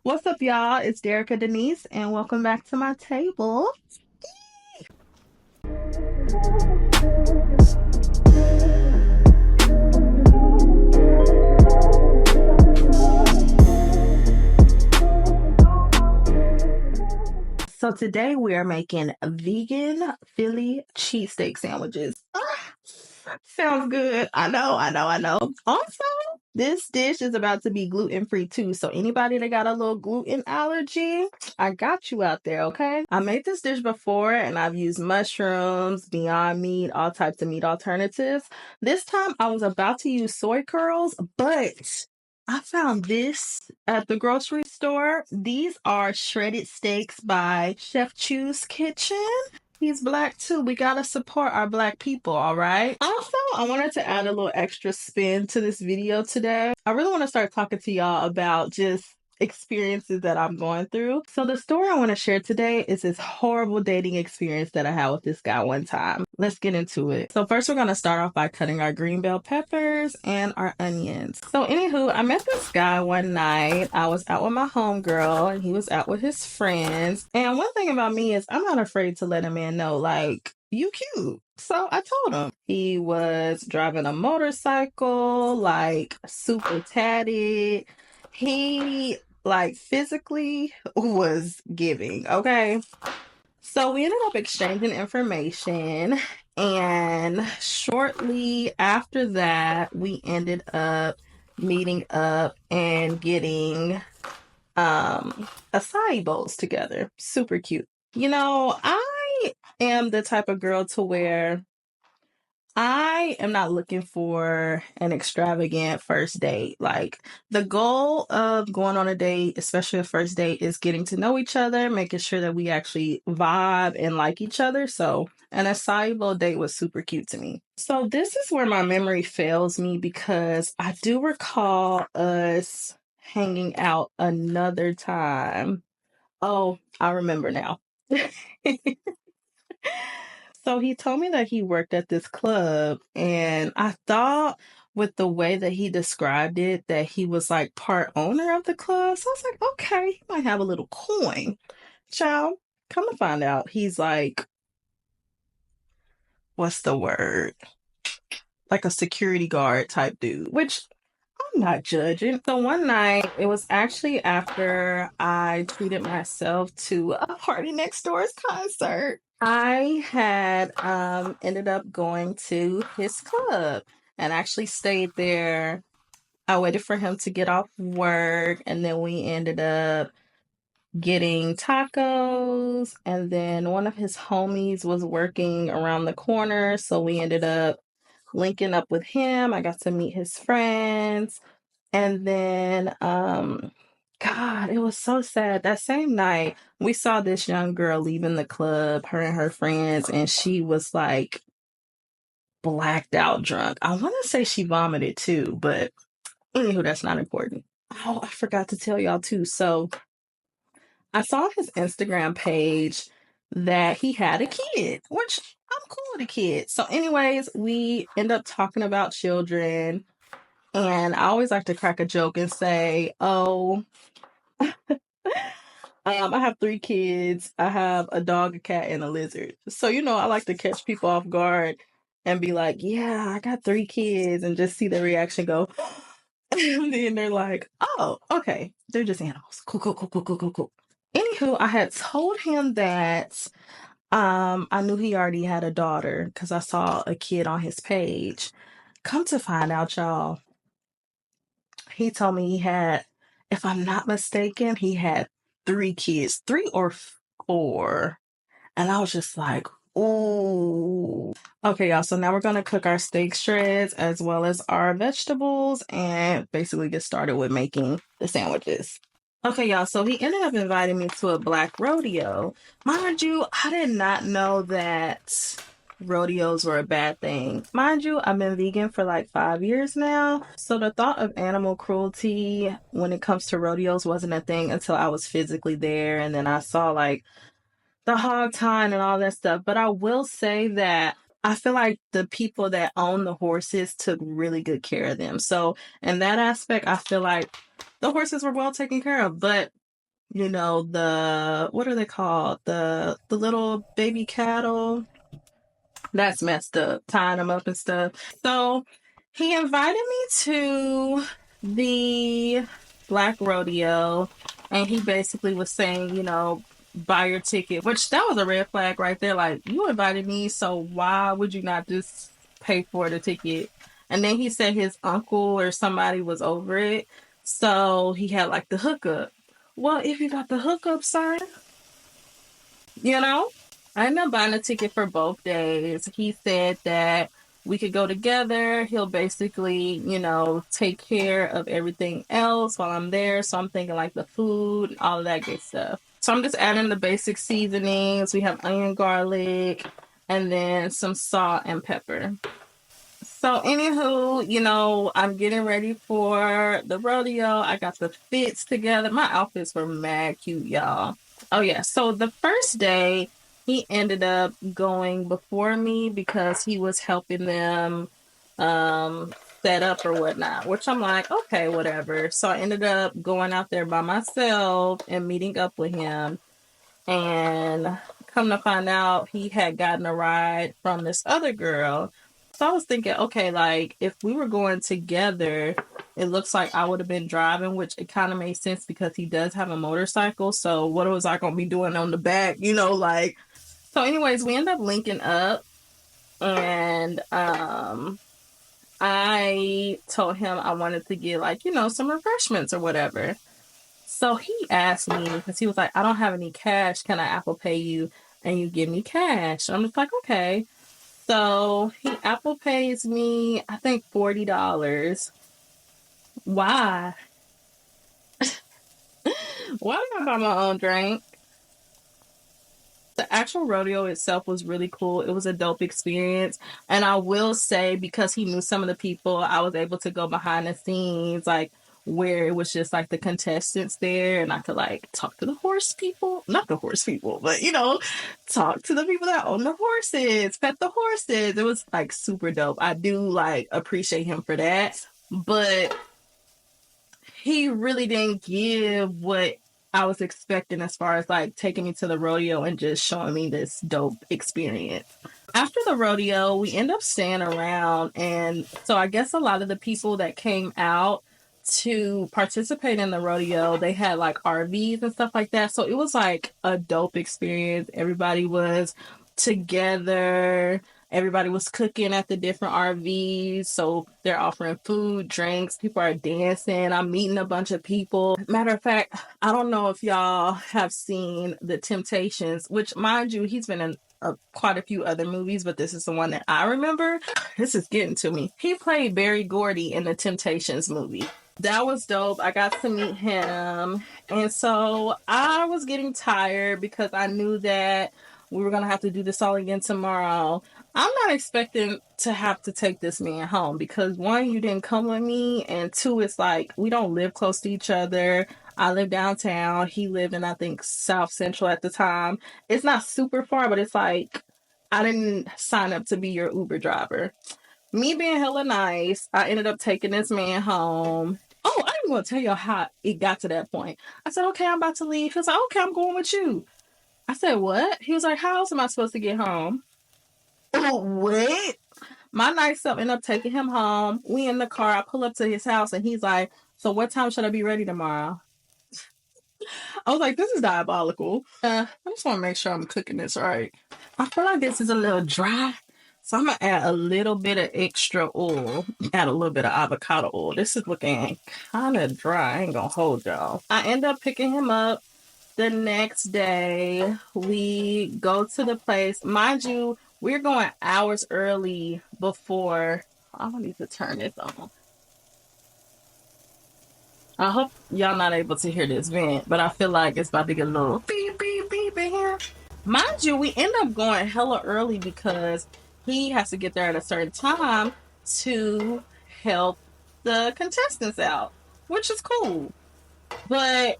What's up, y'all? It's Derica Denise, and welcome back to my table. So today we are making vegan Philly cheesesteak sandwiches. Sounds good. I know. Also, this dish is about to be gluten-free too. So anybody that got a little gluten allergy, I got you out there, okay? I made this dish before and I've used mushrooms, Beyond Meat, all types of meat alternatives. This time I was about to use soy curls, but I found this at the grocery store. These are shredded steaks by Chef Chu's Kitchen. He's black too. We gotta support our black people, all right? Also, I wanted to add a little extra spin to this video today. I really want to start talking to y'all about just experiences that I'm going through. So the story I want to share today is this horrible dating experience that I had with this guy one time. Let's get into it. So first we're going to start off by cutting our green bell peppers and our onions. So anywho, I met this guy one night. I was out with my homegirl and he was out with his friends. And one thing about me is I'm not afraid to let a man know, like, you cute. So I told him. He was driving a motorcycle, like super tatted. He like physically was giving, okay? So we ended up exchanging information, and shortly after that, we ended up meeting up and getting acai bowls together. Super cute. I am the type of girl to where I am not looking for an extravagant first date. Like, the goal of going on a date, especially a first date, is getting to know each other, making sure that we actually vibe and like each other. So, an acai bowl date was super cute to me. So, this is where my memory fails me because I do recall us hanging out another time. Oh, I remember now. So he told me that he worked at this club, and I thought with the way that he described it that he was like part owner of the club. So I was like, okay, he might have a little coin. Child, come to find out, he's like, what's the word? Like a security guard type dude, which I'm not judging. So one night, it was actually after I treated myself to a Party Next Door's concert. I had ended up going to his club and actually stayed there. I waited for him to get off work, and then we ended up getting tacos, and then one of his homies was working around the corner, so we ended up linking up with him. I got to meet his friends. And then, God, it was so sad. That same night, we saw this young girl leaving the club, her and her friends, and she was like blacked out drunk. I want to say she vomited too, but anywho, that's not important. Oh, I forgot to tell y'all too. So I saw his Instagram page that he had a kid, which I'm cool with a kid. So, anyways, we end up talking about children. And I always like to crack a joke and say, oh, I have three kids. I have a dog, a cat, and a lizard. So, I like to catch people off guard and be like, yeah, I got three kids, and just see their reaction go. And then they're like, oh, okay. They're just animals. Cool, cool, cool, cool, cool, cool, cool. Anywho, I had told him that I knew he already had a daughter because I saw a kid on his page. Come to find out, y'all, he told me he had, if I'm not mistaken, he had three kids, three or four. And I was just like, ooh. Okay, y'all. So now we're going to cook our steak shreds as well as our vegetables and basically get started with making the sandwiches. Okay, y'all. So he ended up inviting me to a black rodeo. Mind you, I did not know that rodeos were a bad thing. Mind you, I've been vegan for like 5 years now. So the thought of animal cruelty when it comes to rodeos wasn't a thing until I was physically there. And then I saw like the hog tying and all that stuff. But I will say that I feel like the people that own the horses took really good care of them. So in that aspect, I feel like the horses were well taken care of. But what are they called? The little baby cattle. That's messed up, tying them up and stuff. So he invited me to the Black Rodeo, and he basically was saying, buy your ticket, which that was a red flag right there. Like, you invited me, so why would you not just pay for the ticket? And then he said his uncle or somebody was over it, so he had like the hookup. Well, if you got the hookup, sir, you know? I ended up buying a ticket for both days. He said that we could go together. He'll basically, take care of everything else while I'm there. So I'm thinking like the food, all of that good stuff. So I'm just adding the basic seasonings. We have onion, garlic, and then some salt and pepper. So, anywho, I'm getting ready for the rodeo. I got the fits together. My outfits were mad cute, y'all. Oh, yeah. So, the first day, he ended up going before me because he was helping them um, set up or whatnot, which I'm like, okay, whatever. So, I ended up going out there by myself and meeting up with him. And come to find out, he had gotten a ride from this other girl. So I was thinking, okay, like if we were going together, it looks like I would have been driving, which it kind of made sense because he does have a motorcycle. So what was I going to be doing on the back? So anyways, we end up linking up, and I told him I wanted to get like, some refreshments or whatever. So he asked me because he was like, I don't have any cash. Can I Apple Pay you and you give me cash? And I'm just like, okay. So he Apple Pays me, I think $40. Why? Why did I buy my own drink? The actual rodeo itself was really cool. It was a dope experience. And I will say, because he knew some of the people, I was able to go behind the scenes, like where it was just like the contestants there, and I could like talk to the horse people. Not the horse people, but talk to the people that own the horses, pet the horses. It was like super dope. I do like appreciate him for that. But he really didn't give what I was expecting as far as like taking me to the rodeo and just showing me this dope experience. After the rodeo, we end up staying around, and so I guess a lot of the people that came out to participate in the rodeo, they had like RVs and stuff like that. So it was like a dope experience. Everybody was together. Everybody was cooking at the different RVs. So they're offering food, drinks. People are dancing. I'm meeting a bunch of people. Matter of fact, I don't know if y'all have seen The Temptations, which, mind you, he's been in quite a few other movies, but this is the one that I remember. This is getting to me. He played Barry Gordy in the Temptations movie. That was dope. I got to meet him. And so I was getting tired because I knew that we were going to have to do this all again tomorrow. I'm not expecting to have to take this man home because one, you didn't come with me, and two, it's like we don't live close to each other. I live downtown. He lived in, I think, South Central at the time. It's not super far, but it's like I didn't sign up to be your Uber driver. Me being hella nice, I ended up taking this man home. Oh, I'm going to tell you how it got to that point. I said, okay, I'm about to leave. He was like, okay, I'm going with you. I said, what? He was like, how else am I supposed to get home? What? My nice self ended up taking him home. We in the car. I pull up to his house, and he's like, so what time should I be ready tomorrow? I was like, this is diabolical. I just want to make sure I'm cooking this right. I feel like this is a little dry. So I'm going to add a little bit of extra oil. Add a little bit of avocado oil. This is looking kind of dry. I ain't going to hold y'all. I end up picking him up the next day. We go to the place. Mind you, we're going hours early before. I don't need to turn this on. I hope y'all not able to hear this vent, but I feel like it's about to get a little beep, beep, beep in here. Mind you, we end up going hella early because he has to get there at a certain time to help the contestants out, which is cool. But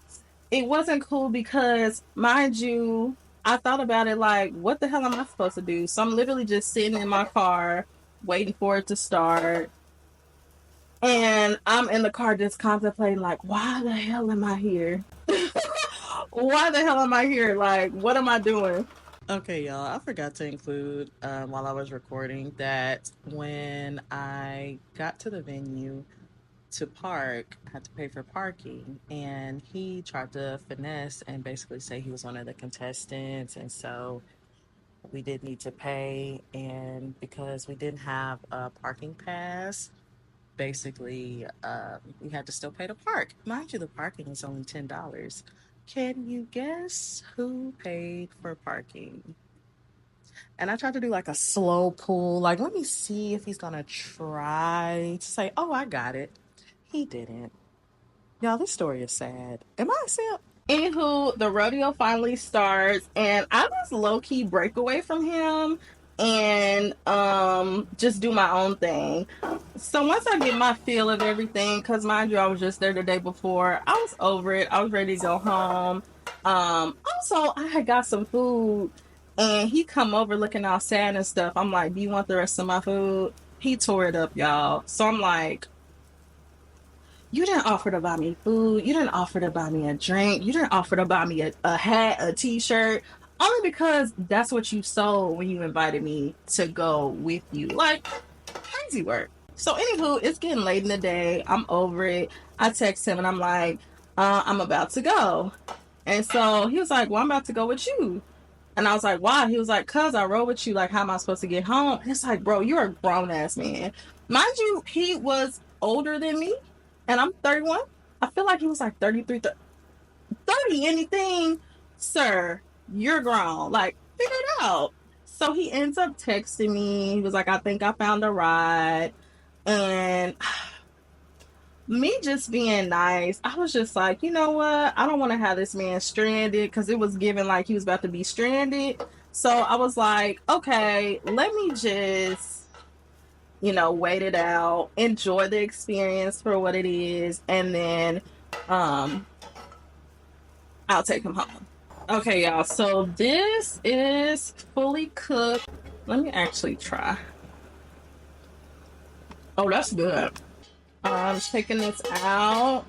it wasn't cool because, mind you, I thought about it like, what the hell am I supposed to do? So I'm literally just sitting in my car waiting for it to start. And I'm in the car just contemplating, like, why the hell am I here? Why the hell am I here? Like, what am I doing? Okay, y'all, I forgot to include while I was recording that when I got to the venue to park, I had to pay for parking, and he tried to finesse and basically say he was one of the contestants, and so we did need to pay. And because we didn't have a parking pass, basically we had to still pay to park. Mind you, the parking is only $10. Can you guess who paid for parking? And I tried to do like a slow pull, like, let me see if he's gonna try to say, oh, I got it. He didn't. Y'all, this story is sad. Am I a simp? Anywho, the rodeo finally starts, and I just low key break away from him and just do my own thing. So once I get my feel of everything, because mind you, I was just there the day before, I was over it. I was ready to go home. Also, I had got some food, and he come over looking all sad and stuff. I'm like, "Do you want the rest of my food?" He tore it up, y'all. So I'm like, you didn't offer to buy me food. You didn't offer to buy me a drink. You didn't offer to buy me a hat, a t-shirt. Only because that's what you sold when you invited me to go with you. Like, crazy work. So, anywho, it's getting late in the day. I'm over it. I text him and I'm like, I'm about to go. And so he was like, well, I'm about to go with you. And I was like, why? He was like, cuz I rode with you. Like, how am I supposed to get home? And it's like, bro, you're a grown ass man. Mind you, he was older than me, and I'm 31. I feel like he was like 33, 30, anything. Sir, you're grown. Like, figure it out. So he ends up texting me. He was like, I think I found a ride. And me just being nice, I was just like, you know what? I don't want to have this man stranded because it was given like he was about to be stranded. So I was like, okay, let me just, wait it out, enjoy the experience for what it is, and then um I'll take him home. Okay, y'all. So this is fully cooked. Let me actually try. Oh, that's good. I'm taking this out.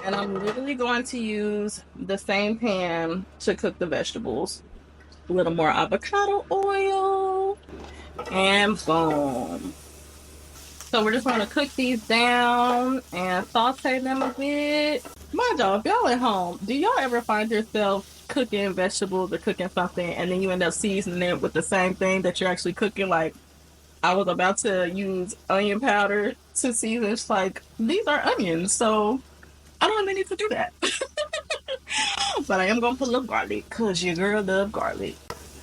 And I'm literally going to use the same pan to cook the vegetables. A little more avocado oil, and boom. So we're just going to cook these down and saute them a bit. Mind y'all, if y'all at home, do y'all ever find yourself cooking vegetables or cooking something and then you end up seasoning it with the same thing that you're actually cooking? Like, I was about to use onion powder to season. It's like, these are onions, so I don't really need to do that. But I am gonna put a little garlic because your girl love garlic.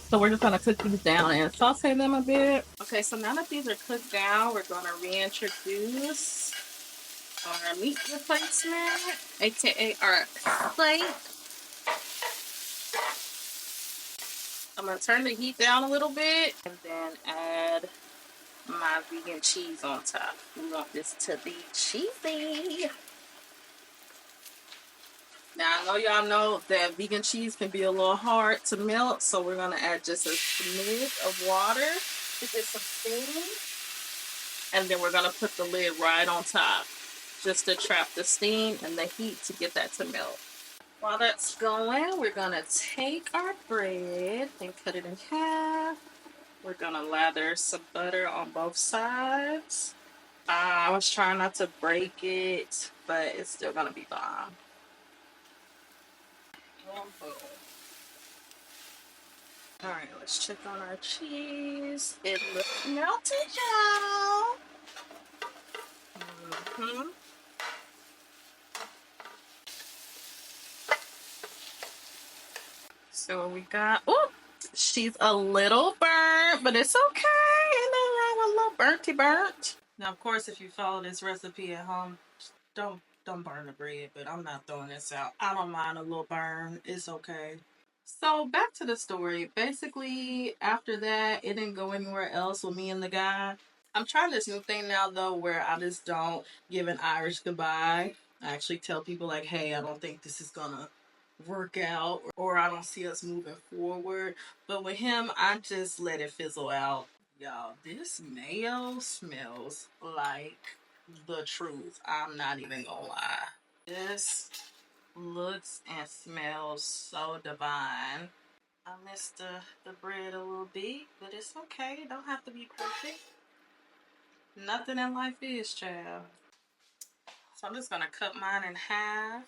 So we're just gonna cook these down and saute them a bit. Okay, so now that these are cooked down, we're gonna reintroduce our meat replacement, aka our plate. I'm gonna turn the heat down a little bit and then add my vegan cheese on top. We want this to be cheesy. Now, I know y'all know that vegan cheese can be a little hard to melt, so we're going to add just a smidge of water to get some steam. And then we're going to put the lid right on top just to trap the steam and the heat to get that to melt. While that's going, we're going to take our bread and cut it in half. We're going to lather some butter on both sides. I was trying not to break it, but it's still going to be fine. And boom. Alright, let's check on our cheese. It looks melted, y'all. Mm-hmm. So what we got? Oh, she's a little burnt, but it's okay. Ain't nothing wrong with a little burnty burnt. Now, of course, if you follow this recipe at home, don't burn the bread. But I'm not throwing this out. I don't mind a little burn. It's okay. So back to the story. Basically, after that, it didn't go anywhere else with me and the guy. I'm trying this new thing now though where I just don't give an Irish goodbye. I actually tell people like, hey, I don't think this is gonna work out or I don't see us moving forward. But with him, I just let it fizzle out. Y'all, this mayo smells like the truth. I'm not even gonna lie. This looks and smells so divine. I missed the bread a little bit, but it's okay. It don't have to be perfect. Nothing in life is, child. So I'm just gonna cut mine in half.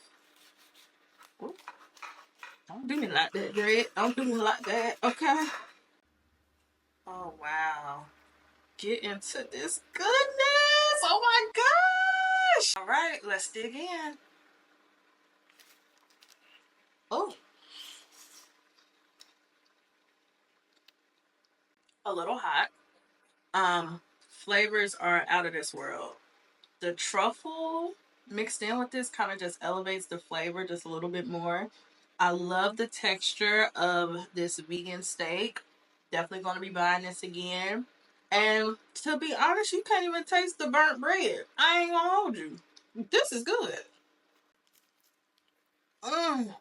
Ooh, don't do me like that, bread. Don't do me like that, okay? Oh, wow. Get into this goodness. Oh, my gosh. All right, let's dig in. Oh, a little hot. Flavors are out of this world. The truffle mixed in with this kind of just elevates the flavor just a little bit more. I love the texture of this vegan steak. Definitely going to be buying this again. And to be honest, you can't even taste the burnt bread. I ain't gonna hold you. This is good. Mm.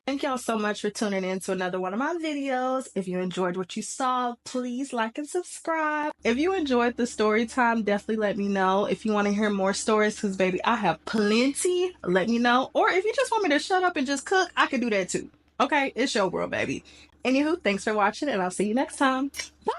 Thank y'all so much for tuning in to another one of my videos. If you enjoyed what you saw, please like and subscribe. If you enjoyed the story time, definitely let me know. If you want to hear more stories, because baby, I have plenty, let me know. Or if you just want me to shut up and just cook, I can do that too. Okay, it's your world, baby. Anywho, thanks for watching, and I'll see you next time. Bye.